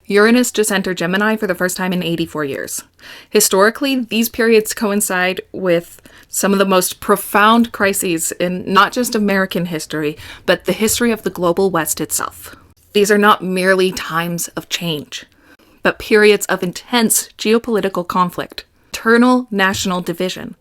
Uranus just entered Gemini for the first time in 84 years. Historically, these periods coincide with some of the most profound crises in not just American history, but the history of the global West itself. These are not merely times of change, but periods of intense geopolitical conflict, eternal national division,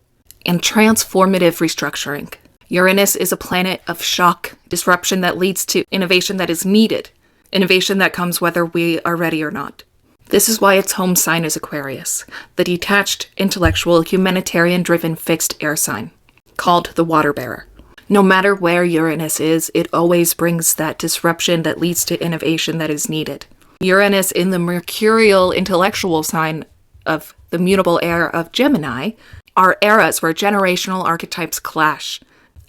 and transformative restructuring. Uranus is a planet of shock, disruption that leads to innovation that is needed, innovation that comes whether we are ready or not. This is why its home sign is Aquarius, the detached, intellectual, humanitarian-driven fixed air sign, called the water bearer. No matter where Uranus is, it always brings that disruption that leads to innovation that is needed. Uranus in the mercurial intellectual sign of the mutable air of Gemini are eras where generational archetypes clash,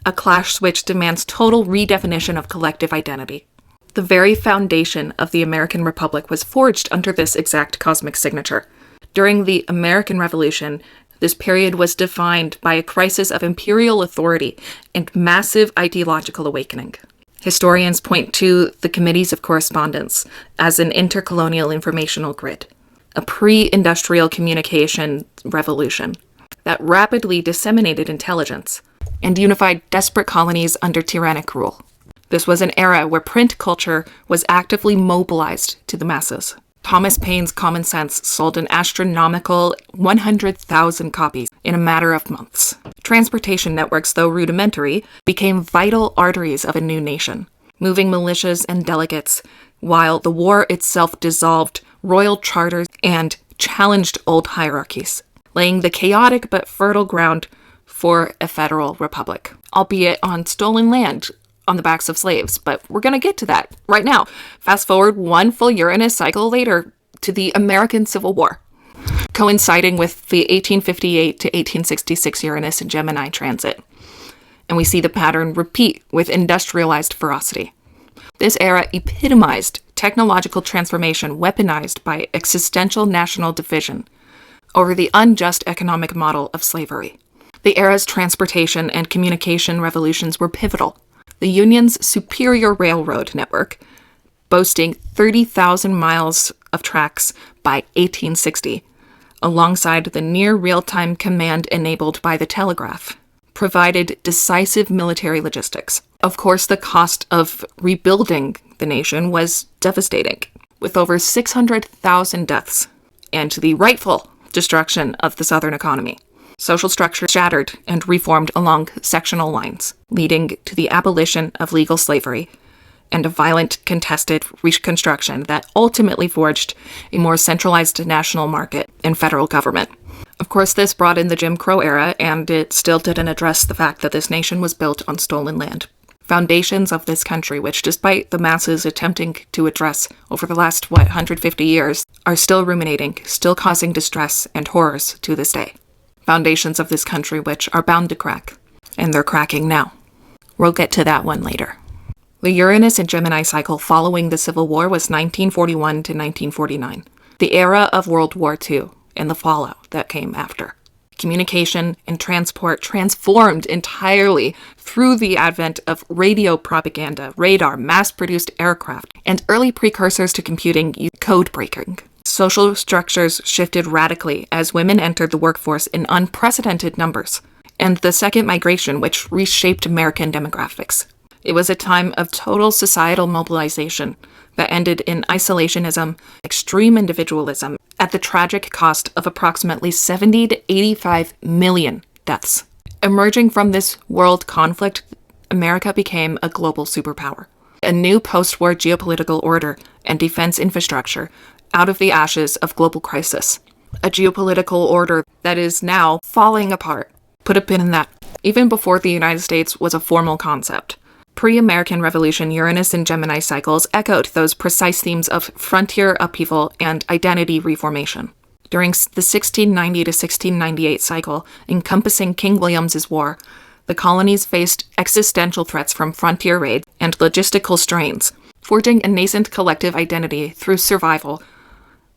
a clash which demands total redefinition of collective identity. The very foundation of the American Republic was forged under this exact cosmic signature. During the American Revolution, this period was defined by a crisis of imperial authority and massive ideological awakening. Historians point to the Committees of Correspondence as an intercolonial informational grid, a pre-industrial communication revolution that rapidly disseminated intelligence and unified desperate colonies under tyrannic rule. This was an era where print culture was actively mobilized to the masses. Thomas Paine's Common Sense sold an astronomical 100,000 copies in a matter of months. Transportation networks, though rudimentary, became vital arteries of a new nation, moving militias and delegates, while the war itself dissolved royal charters and challenged old hierarchies, laying the chaotic but fertile ground for a federal republic, albeit on stolen land on the backs of slaves, but we're going to get to that right now. Fast forward one full Uranus cycle later to the American Civil War, coinciding with the 1858 to 1866 Uranus and Gemini transit. And we see the pattern repeat with industrialized ferocity. This era epitomized technological transformation weaponized by existential national division over the unjust economic model of slavery. The era's transportation and communication revolutions were pivotal. The Union's superior railroad network, boasting 30,000 miles of tracks by 1860, alongside the near real-time command enabled by the telegraph, provided decisive military logistics. Of course, the cost of rebuilding the nation was devastating, with over 600,000 deaths, and the rightful destruction of the Southern economy. Social structure shattered and reformed along sectional lines, leading to the abolition of legal slavery and a violent, contested reconstruction that ultimately forged a more centralized national market and federal government. Of course, this brought in the Jim Crow era, and it still didn't address the fact that this nation was built on stolen land. Foundations of this country, which despite the masses attempting to address over the last, 150 years, are still ruminating, still causing distress and horrors to this day. Foundations of this country which are bound to crack, and they're cracking now. We'll get to that one later. The Uranus and Gemini cycle following the Civil War was 1941 to 1949, the era of World War II and the fallout that came after. Communication and transport transformed entirely through the advent of radio propaganda, radar, mass-produced aircraft, and early precursors to computing, code breaking. Social structures shifted radically as women entered the workforce in unprecedented numbers, and the second migration, which reshaped American demographics. It was a time of total societal mobilization that ended in isolationism, extreme individualism, at the tragic cost of approximately 70 to 85 million deaths. Emerging from this world conflict, America became a global superpower. A new post-war geopolitical order and defense infrastructure out of the ashes of global crisis. A geopolitical order that is now falling apart. Put a pin in that. Even before the United States was a formal concept. Pre-American Revolution Uranus and Gemini cycles echoed those precise themes of frontier upheaval and identity reformation. During the 1690 to 1698 cycle, encompassing King William's War, the colonies faced existential threats from frontier raids and logistical strains, forging a nascent collective identity through survival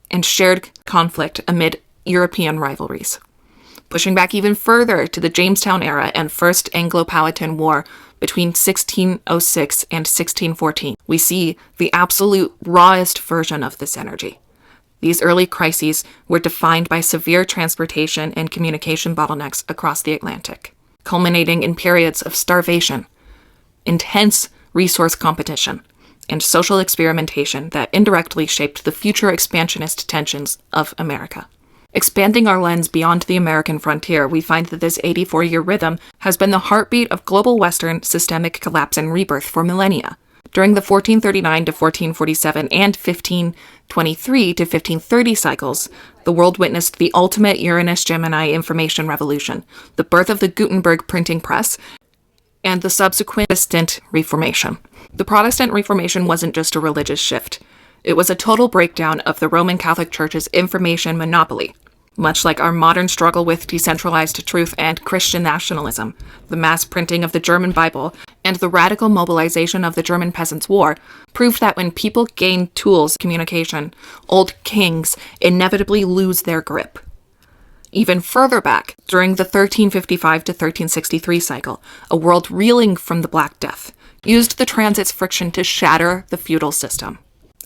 and shared conflict amid European rivalries. Pushing back even further to the Jamestown era and First Anglo-Powhatan War between 1606 and 1614, we see the absolute rawest version of this energy. These early crises were defined by severe transportation and communication bottlenecks across the Atlantic, culminating in periods of starvation, intense resource competition, and social experimentation that indirectly shaped the future expansionist tensions of America. Expanding our lens beyond the American frontier, we find that this 84-year rhythm has been the heartbeat of global Western systemic collapse and rebirth for millennia. During the 1439 to 1447 and 1523 to 1530 cycles, the world witnessed the ultimate Uranus-Gemini information revolution, the birth of the Gutenberg printing press, and the subsequent Protestant Reformation. The Protestant Reformation wasn't just a religious shift. It was a total breakdown of the Roman Catholic Church's information monopoly. Much like our modern struggle with decentralized truth and Christian nationalism, the mass printing of the German Bible and the radical mobilization of the German Peasants' War proved that when people gain tools of communication, old kings inevitably lose their grip. Even further back, during the 1355 to 1363 cycle, a world reeling from the Black Death used the transit's friction to shatter the feudal system.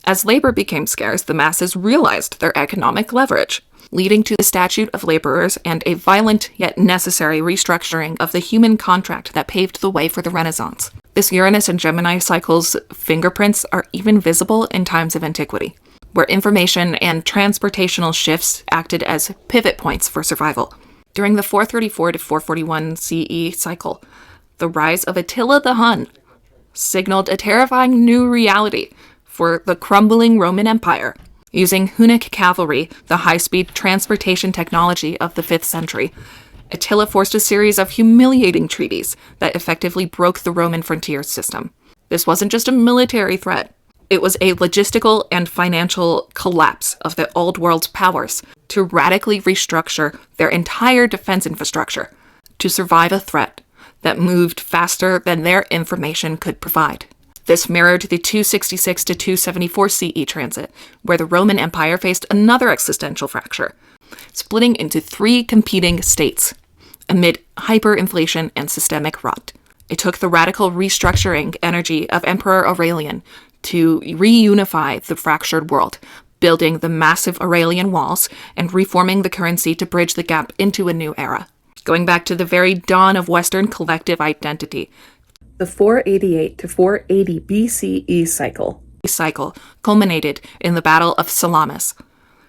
As labor became scarce, the masses realized their economic leverage, leading to the Statute of Laborers and a violent yet necessary restructuring of the human contract that paved the way for the Renaissance. This Uranus and Gemini cycle's fingerprints are even visible in times of antiquity, where information and transportational shifts acted as pivot points for survival. During the 434 to 441 CE cycle, the rise of Attila the Hun signaled a terrifying new reality for the crumbling Roman Empire. Using Hunnic cavalry, the high-speed transportation technology of the 5th century, Attila forced a series of humiliating treaties that effectively broke the Roman frontier system. This wasn't just a military threat. It was a logistical and financial collapse of the Old World's powers to radically restructure their entire defense infrastructure to survive a threat that moved faster than their information could provide. This mirrored the 266 to 274 CE transit, where the Roman Empire faced another existential fracture, splitting into 3 competing states amid hyperinflation and systemic rot. It took the radical restructuring energy of Emperor Aurelian to reunify the fractured world, building the massive Aurelian walls and reforming the currency to bridge the gap into a new era. Going back to the very dawn of Western collective identity, the 488 to 480 BCE cycle culminated in the Battle of Salamis.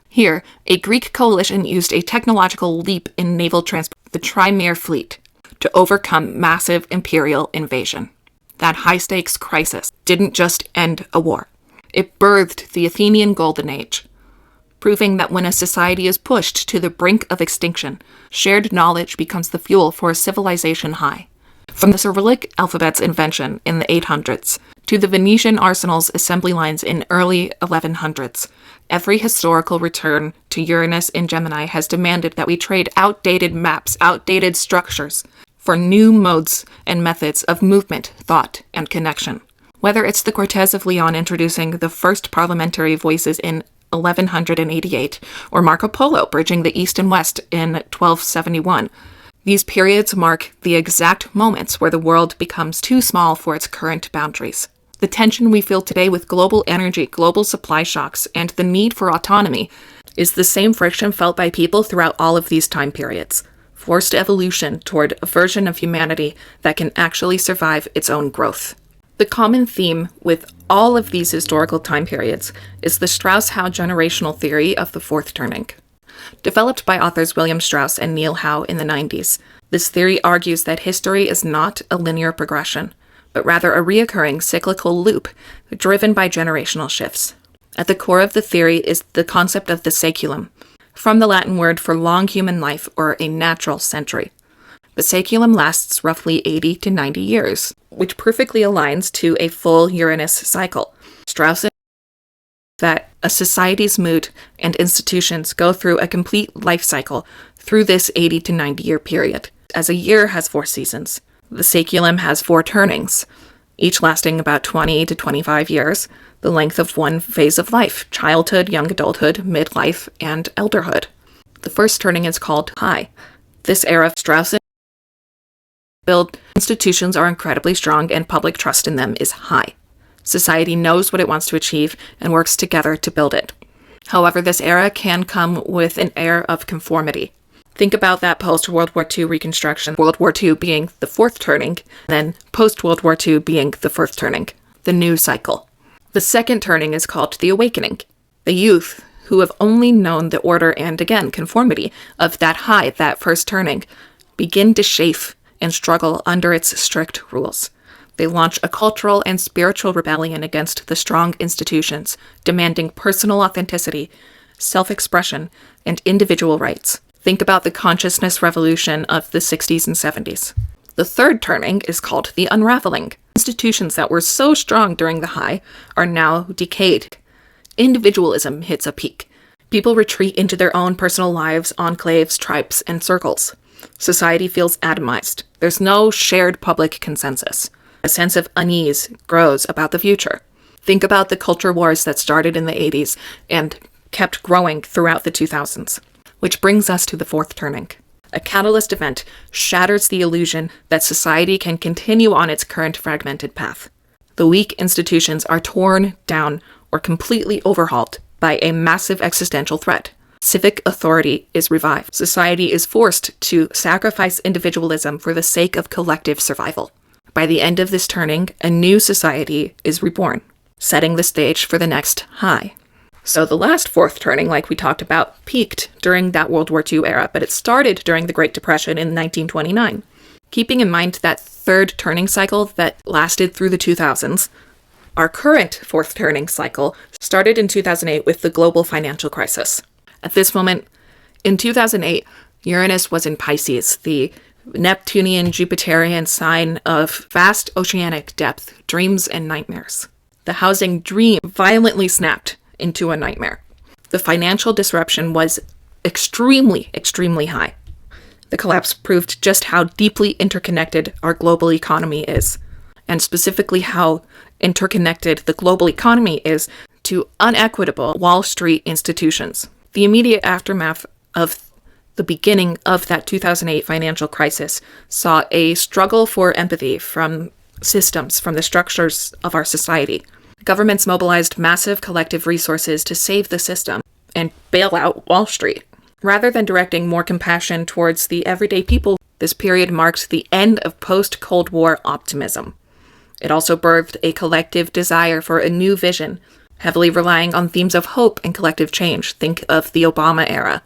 Here, a Greek coalition used a technological leap in naval transport, the Trimere fleet, to overcome massive imperial invasion. That high-stakes crisis didn't just end a war. It birthed the Athenian Golden Age, proving that when a society is pushed to the brink of extinction, shared knowledge becomes the fuel for a civilization high. From the Cyrillic alphabet's invention in the 800s to the Venetian arsenal's assembly lines in early 1100s, every historical return to Uranus in Gemini has demanded that we trade outdated maps, outdated structures, for new modes and methods of movement, thought, and connection. Whether it's the Cortes of Leon introducing the first parliamentary voices in 1188, or Marco Polo bridging the East and West in 1271, these periods mark the exact moments where the world becomes too small for its current boundaries. The tension we feel today with global energy, global supply shocks, and the need for autonomy is the same friction felt by people throughout all of these time periods. Forced evolution toward a version of humanity that can actually survive its own growth. The common theme with all of these historical time periods is the Strauss-Howe generational theory of the fourth turning. Developed by authors William Strauss and Neil Howe in the 90s, this theory argues that history is not a linear progression, but rather a reoccurring cyclical loop driven by generational shifts. At the core of the theory is the concept of the saeculum, from the Latin word for long human life or a natural century. The saeculum lasts roughly 80 to 90 years, which perfectly aligns to a full Uranus cycle. Strauss that a society's mood and institutions go through a complete life cycle through this 80 to 90 year period. As a year has 4 seasons, the saeculum has 4 turnings, each lasting about 20 to 25 years, the length of one phase of life: childhood, young adulthood, midlife, and elderhood. The first turning is called high. This era of Strauss build institutions are incredibly strong and public trust in them is high. Society knows what it wants to achieve and works together to build it. However, this era can come with an air of conformity. Think about that post-World War II reconstruction, World War II being the fourth turning, then post-World War II being the first turning, the new cycle. The second turning is called the awakening. The youth, who have only known the order and, again, conformity of that high, that first turning, begin to chafe and struggle under its strict rules. They launch a cultural and spiritual rebellion against the strong institutions, demanding personal authenticity, self-expression, and individual rights. Think about the consciousness revolution of the 60s and 70s. The third turning is called the unraveling. Institutions that were so strong during the high are now decayed. Individualism hits a peak. People retreat into their own personal lives, enclaves, tribes, and circles. Society feels atomized. There's no shared public consensus. A sense of unease grows about the future. Think about the culture wars that started in the 80s and kept growing throughout the 2000s. Which brings us to the fourth turning. A catalyst event shatters the illusion that society can continue on its current fragmented path. The weak institutions are torn down or completely overhauled by a massive existential threat. Civic authority is revived. Society is forced to sacrifice individualism for the sake of collective survival. By the end of this turning, a new society is reborn, setting the stage for the next high. So the last fourth turning, like we talked about, peaked during that World War II era, but it started during the Great Depression in 1929. Keeping in mind that third turning cycle that lasted through the 2000s, our current fourth turning cycle started in 2008 with the global financial crisis. At this moment, in 2008, Uranus was in Pisces, the Neptunian Jupiterian sign of vast oceanic depth, dreams and nightmares. The housing dream violently snapped into a nightmare. The financial disruption was extremely, extremely high. The collapse proved just how deeply interconnected our global economy is, and specifically how interconnected the global economy is to unequitable Wall Street institutions. The immediate aftermath of the beginning of that 2008 financial crisis saw a struggle for empathy from systems, from the structures of our society. Governments mobilized massive collective resources to save the system and bail out Wall Street. Rather than directing more compassion towards the everyday people, this period marked the end of post-Cold War optimism. It also birthed a collective desire for a new vision, heavily relying on themes of hope and collective change. Think of the Obama era.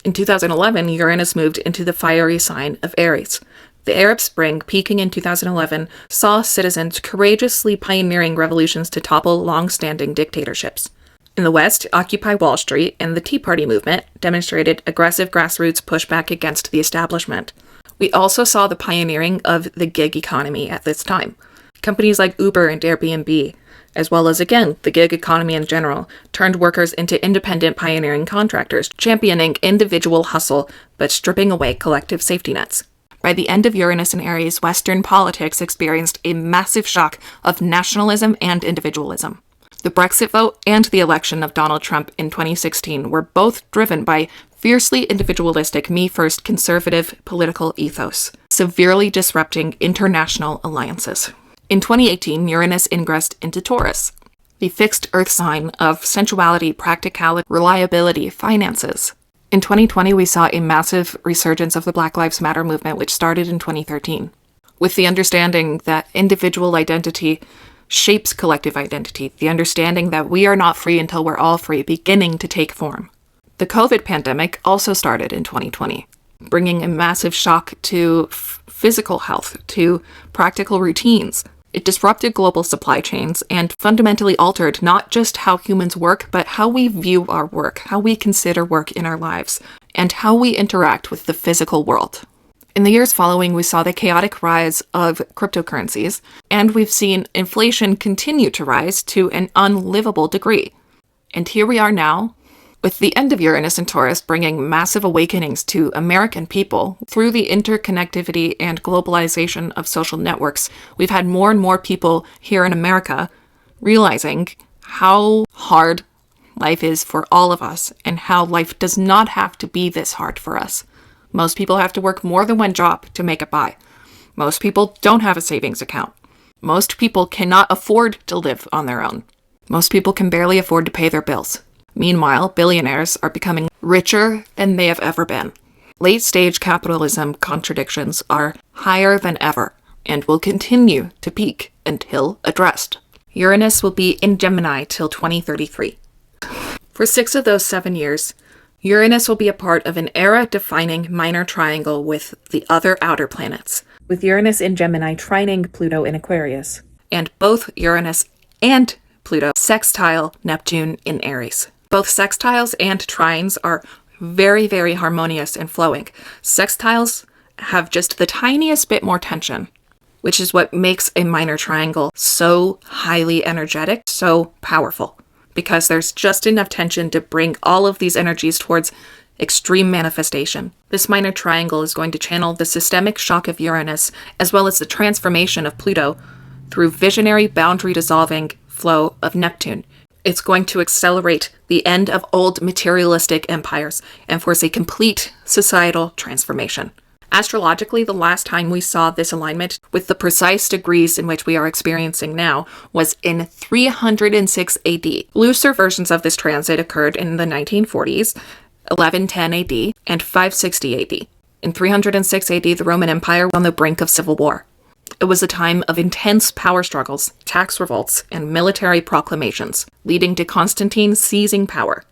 In 2011, Uranus moved into the fiery sign of Aries. The Arab Spring, peaking in 2011, saw citizens courageously pioneering revolutions to topple long-standing dictatorships. In the West, Occupy Wall Street and the Tea Party movement demonstrated aggressive grassroots pushback against the establishment. We also saw the pioneering of the gig economy at this time. Companies like Uber and Airbnb, as well as, again, the gig economy in general, turned workers into independent pioneering contractors, championing individual hustle but stripping away collective safety nets. By the end of Uranus in Aries, Western politics experienced a massive shock of nationalism and individualism. The Brexit vote and the election of Donald Trump in 2016 were both driven by fiercely individualistic, me-first conservative political ethos, severely disrupting international alliances. In 2018, Uranus ingressed into Taurus, the fixed earth sign of sensuality, practicality, reliability, finances. In 2020, we saw a massive resurgence of the Black Lives Matter movement, which started in 2013, with the understanding that individual identity shapes collective identity, the understanding that we are not free until we're all free, beginning to take form. The COVID pandemic also started in 2020, bringing a massive shock to physical health, to practical routines. It disrupted global supply chains and fundamentally altered not just how humans work, but how we view our work, how we consider work in our lives, and how we interact with the physical world. In the years following, we saw the chaotic rise of cryptocurrencies, and we've seen inflation continue to rise to an unlivable degree. And here we are now, with the end of Uranus and Taurus bringing massive awakenings to American people through the interconnectivity and globalization of social networks. We've had more and more people here in America realizing how hard life is for all of us and how life does not have to be this hard for us. Most people have to work more than one job to make it by. Most people don't have a savings account. Most people cannot afford to live on their own. Most people can barely afford to pay their bills. Meanwhile, billionaires are becoming richer than they have ever been. Late-stage capitalism contradictions are higher than ever and will continue to peak until addressed. Uranus will be in Gemini till 2033. For 6 of those 7 years, Uranus will be a part of an era-defining minor triangle with the other outer planets, with Uranus in Gemini trining Pluto in Aquarius, and both Uranus and Pluto sextile Neptune in Aries. Both sextiles and trines are very, very harmonious and flowing. Sextiles have just the tiniest bit more tension, which is what makes a minor triangle so highly energetic, so powerful, because there's just enough tension to bring all of these energies towards extreme manifestation. This minor triangle is going to channel the systemic shock of Uranus, as well as the transformation of Pluto, through visionary boundary-dissolving flow of Neptune. It's going to accelerate the end of old materialistic empires and force a complete societal transformation. Astrologically, the last time we saw this alignment with the precise degrees in which we are experiencing now was in 306 AD. Looser versions of this transit occurred in the 1940s, 1110 AD, and 560 AD. In 306 AD, the Roman Empire was on the brink of civil war. It was a time of intense power struggles, tax revolts, and military proclamations, leading to Constantine seizing power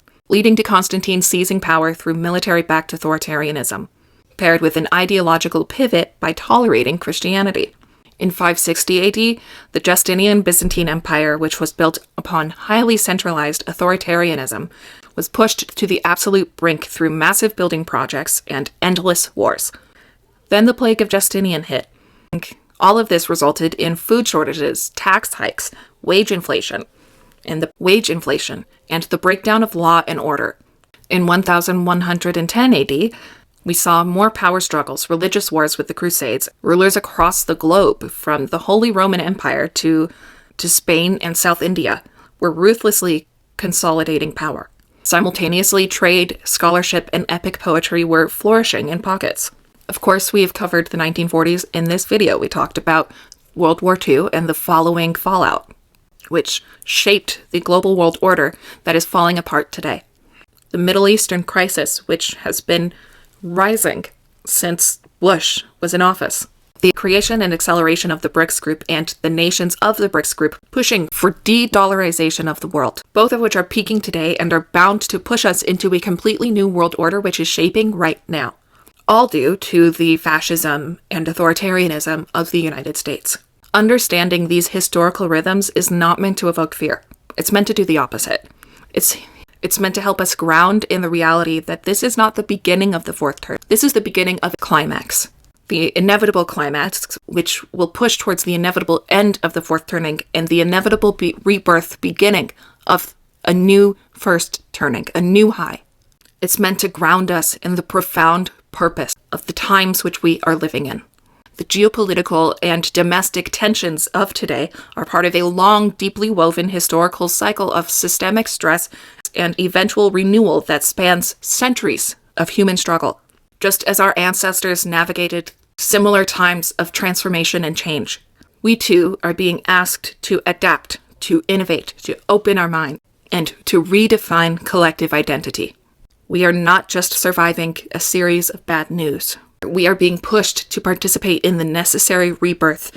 through military-backed authoritarianism, paired with an ideological pivot by tolerating Christianity. In 560 AD, the Justinian Byzantine Empire, which was built upon highly centralized authoritarianism, was pushed to the absolute brink through massive building projects and endless wars. Then the plague of Justinian hit. All of this resulted in food shortages, tax hikes, wage inflation, and the breakdown of law and order. In 1110 AD, we saw more power struggles, religious wars with the Crusades. Rulers across the globe, from the Holy Roman Empire to Spain and South India, were ruthlessly consolidating power. Simultaneously, trade, scholarship, and epic poetry were flourishing in pockets. Of course, we have covered the 1940s in this video. We talked about World War II and the following fallout, which shaped the global world order that is falling apart today. The Middle Eastern crisis, which has been rising since Bush was in office. The creation and acceleration of the BRICS group and the nations of the BRICS group pushing for de-dollarization of the world, both of which are peaking today and are bound to push us into a completely new world order which is shaping right now. All due to the fascism and authoritarianism of the United States. Understanding these historical rhythms is not meant to evoke fear. It's meant to do the opposite. It's meant to help us ground in the reality that this is not the beginning of the fourth turn. This is the beginning of the climax. The inevitable climax, which will push towards the inevitable end of the fourth turning and the inevitable rebirth beginning of a new first turning, a new high. It's meant to ground us in the profound purpose of the times which we are living in. The geopolitical and domestic tensions of today are part of a long, deeply woven historical cycle of systemic stress and eventual renewal that spans centuries of human struggle. Just as our ancestors navigated similar times of transformation and change, we too are being asked to adapt, to innovate, to open our mind, and to redefine collective identity. We are not just surviving a series of bad news. We are being pushed to participate in the necessary rebirth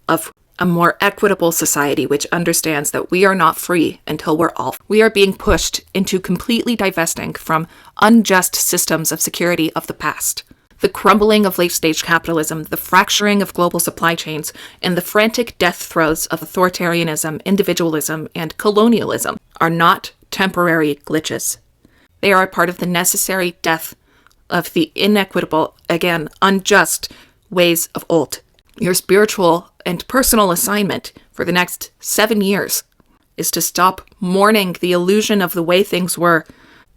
of a more equitable society which understands that we are not free until we're all. We are being pushed into completely divesting from unjust systems of security of the past. The crumbling of late-stage capitalism, the fracturing of global supply chains, and the frantic death throes of authoritarianism, individualism, and colonialism are not temporary glitches. They are a part of the necessary death of the inequitable, again, unjust ways of old. Your spiritual and personal assignment for the next 7 years is to stop mourning the illusion of the way things were,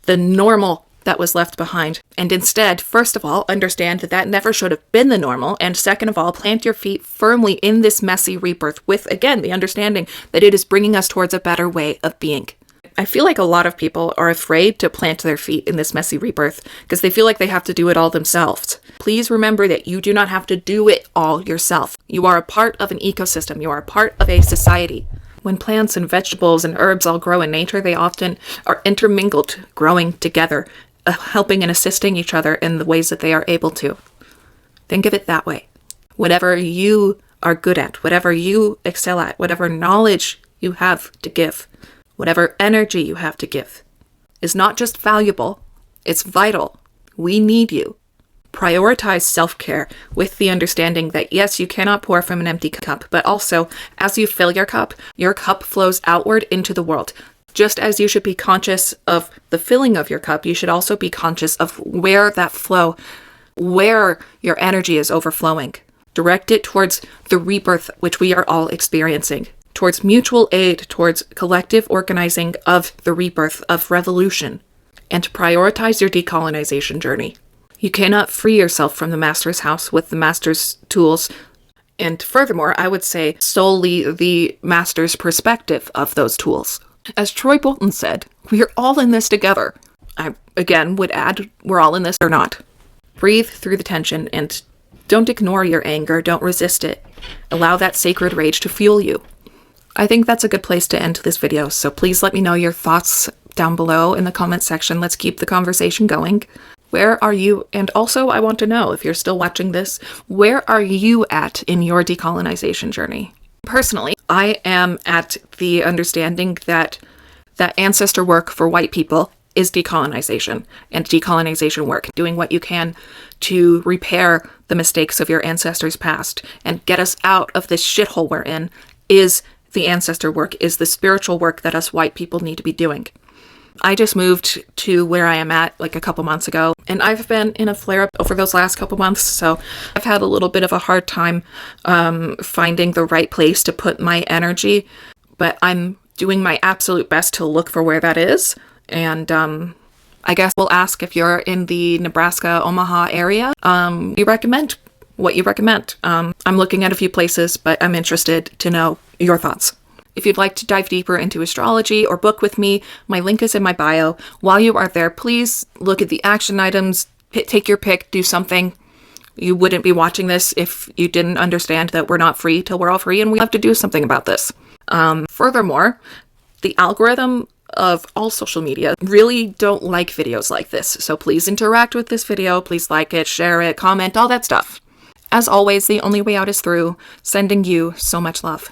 the normal that was left behind, and instead, first of all, understand that that never should have been the normal, and second of all, plant your feet firmly in this messy rebirth with, again, the understanding that it is bringing us towards a better way of being. I feel like a lot of people are afraid to plant their feet in this messy rebirth because they feel like they have to do it all themselves. Please remember that you do not have to do it all yourself. You are a part of an ecosystem. You are a part of a society. When plants and vegetables and herbs all grow in nature, they often are intermingled, growing together, helping and assisting each other in the ways that they are able to. Think of it that way. Whatever you are good at, whatever you excel at, whatever knowledge you have to give, whatever energy you have to give, is not just valuable, it's vital. We need you. Prioritize self-care with the understanding that yes, you cannot pour from an empty cup, but also as you fill your cup flows outward into the world. Just as you should be conscious of the filling of your cup, you should also be conscious of where your energy is overflowing. Direct it towards the rebirth which we are all experiencing, towards mutual aid, towards collective organizing of the rebirth of revolution, and to prioritize your decolonization journey. You cannot free yourself from the Master's house with the Master's tools, and furthermore, I would say solely the Master's perspective of those tools. As Troy Bolton said, we are all in this together. I, again, would add, we're all in this or not. Breathe through the tension and don't ignore your anger. Don't resist it. Allow that sacred rage to fuel you. I think that's a good place to end this video, so please let me know your thoughts down below in the comment section. Let's keep the conversation going. Where are you? And also, I want to know, if you're still watching this, where are you at in your decolonization journey? Personally, I am at the understanding that ancestor work for white people is decolonization, and decolonization work, doing what you can to repair the mistakes of your ancestors' past and get us out of this shithole we're in, is the ancestor work, is the spiritual work that us white people need to be doing. I just moved to where I am at like a couple months ago, and I've been in a flare-up over those last couple months, so I've had a little bit of a hard time finding the right place to put my energy, but I'm doing my absolute best to look for where that is, and I guess we'll ask if you're in the Nebraska, Omaha area, you recommend what you recommend. I'm looking at a few places, but I'm interested to know your thoughts. If you'd like to dive deeper into astrology or book with me, my link is in my bio. While you are there, please look at the action items, take your pick, do something. You wouldn't be watching this if you didn't understand that we're not free till we're all free, and we have to do something about this. Furthermore, the algorithm of all social media really don't like videos like this, so please interact with this video. Please like it, share it, comment, all that stuff. As always, the only way out is through. Sending you so much love.